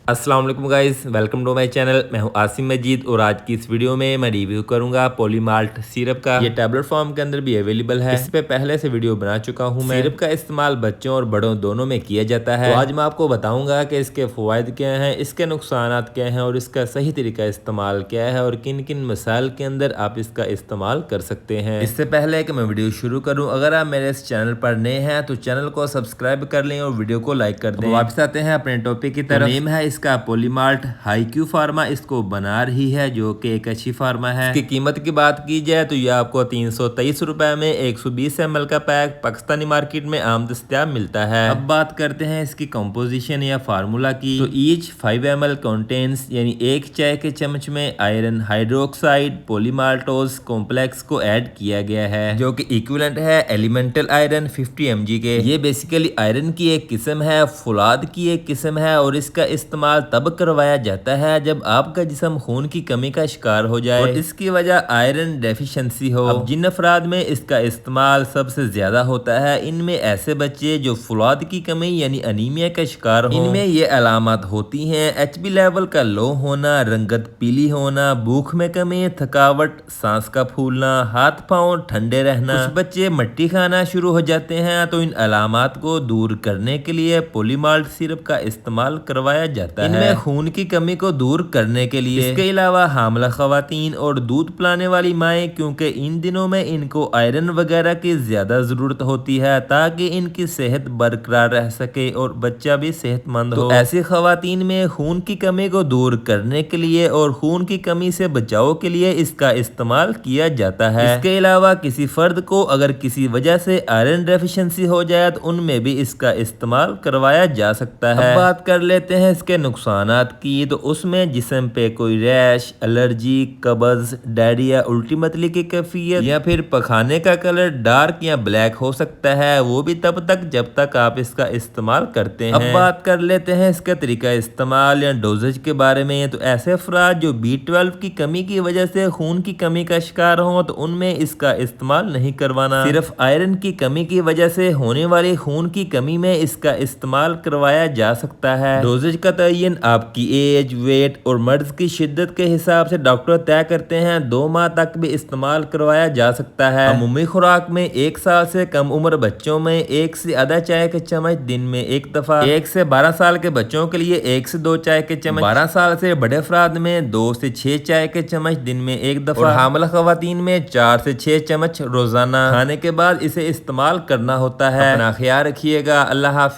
अस्सलाम वालेकुम guys, welcome to my channel. मैं हूं आसिम मजीद और आज की इस वीडियो में मैं रिव्यू करूंगा पॉलीमाल्ट सिरप का। ये टैबलेट फॉर्म के अंदर भी अवेलेबल है। इस पे पहले से वीडियो बना चुका हूं मैं। सिरप का इस्तेमाल बच्चों और बड़ों दोनों में किया जाता है। तो आज मैं आपको बताऊंगा कि इसके फ़वाइद क्या हैं, इसके नुकसानात क्या हैं और इसका सही तरीका इस्तेमाल क्या है और किन किन मसाइल के अंदर आप इसका इस्तेमाल कर सकते हैं। इससे पहले कि मैं वीडियो शुरू करूँ, अगर आप मेरे इस चैनल पर नए हैं तो चैनल को सब्सक्राइब कर लें और वीडियो को लाइक कर दें। वापस आते हैं अपने टॉपिक की तरफ। नेम है इसका पॉलीमाल्ट। हाईक्यू फार्मा इसको बना रही है, जो कि एक अच्छी फार्मा है। इसकी कीमत की बात की जाए तो यह आपको 323 रुपए में 120 ml का पैक पाकिस्तानी मार्केट में आम दस्तयाब मिलता है। अब बात करते हैं इसकी कंपोजिशन या फार्मूला की। तो ईच 5 ml कंटेन्स, यानी एक चाय के चम्मच में आयरन हाइड्रोक्साइड पॉलीमाल्टोज कॉम्प्लेक्स को ऐड किया गया है, जो कि इक्विवेलेंट है एलिमेंटल आयरन 50 mg के। ये बेसिकली आयरन की एक किस्म है, फुलाद की एक किस्म है और इसका इस्तेमाल तब करवाया जाता है जब आपका जिस्म खून की कमी का शिकार हो जाए और इसकी वजह आयरन डेफिशिएंसी हो। अब जिन अफराद में इसका इस्तेमाल सबसे ज्यादा होता है, इनमें ऐसे बच्चे जो फुलाद की कमी यानी अनीमिया का शिकार हो। इनमें ये अलामत होती हैं HB लेवल का लो होना, रंगत पीली होना, भूख में कमी, थकावट, सांस का फूलना, हाथ पांव ठंडे रहना। कुछ बच्चे मट्टी खाना शुरू हो जाते हैं। तो इन अलामत को दूर करने के लिए पॉलीमाल्ट सिरप का इस्तेमाल करवाया जाता है। इनमें खून की कमी को दूर करने के लिए। इसके अलावा हामला खवातीन और दूध पिलाने वाली माएँ, क्योंकि इन दिनों में इनको आयरन वगैरह की ज्यादा जरूरत होती है ताकि इनकी सेहत बरकरार रह सके और बच्चा भी सेहतमंद हो। ऐसी खवातीन में खून की कमी को दूर करने के लिए और खून की कमी से बचाव के लिए इसका इस्तेमाल किया जाता है। इसके अलावा किसी फर्द को अगर किसी वजह से आयरन डेफिशिएंसी हो जाए तो उनमें भी इसका इस्तेमाल करवाया जा सकता है। अब बात कर लेते हैं इसके नुकसानात की। तो उसमें जिस्म पे कोई रैश, एलर्जी, कब्ज, डायरिया, उल्टी मतली की कैफियत या फिर पखाने का कलर डार्क या ब्लैक हो सकता है, वो भी तब तक जब तक आप इसका इस्तेमाल करते हैं। अब बात कर लेते हैं इसका तरीका इस्तेमाल या डोजेज के बारे में। तो ऐसे अफराद जो B12 की कमी की वजह से खून की कमी का शिकार हो तो उनमें इसका इस्तेमाल नहीं करवाना। सिर्फ आयरन की कमी की वजह से होने वाली खून की कमी में इसका इस्तेमाल करवाया जा सकता है। डोजेज का तयन आपकी एज, वेट और मर्ज की शिद्दत के हिसाब से डॉक्टर तय करते हैं। 2 माह तक भी इस्तेमाल करवाया जा सकता है। अमूमी खुराक में 1 साल से कम उम्र बच्चों में 1 से आधा चाय के चम्मच दिन में 1 दफा, 1 से 12 साल के बच्चों के लिए 1 से 2 चाय के चम्मच, 12 साल से बड़े अफराद में 2 से 6 चाय के चम्मच दिन में 1 दफा और हामला खवातीन में 4 से 6 चम्मच रोजाना खाने के बाद इसे इस्तेमाल करना होता है। अपना ख्याल रखिएगा। अल्लाह हाफिज।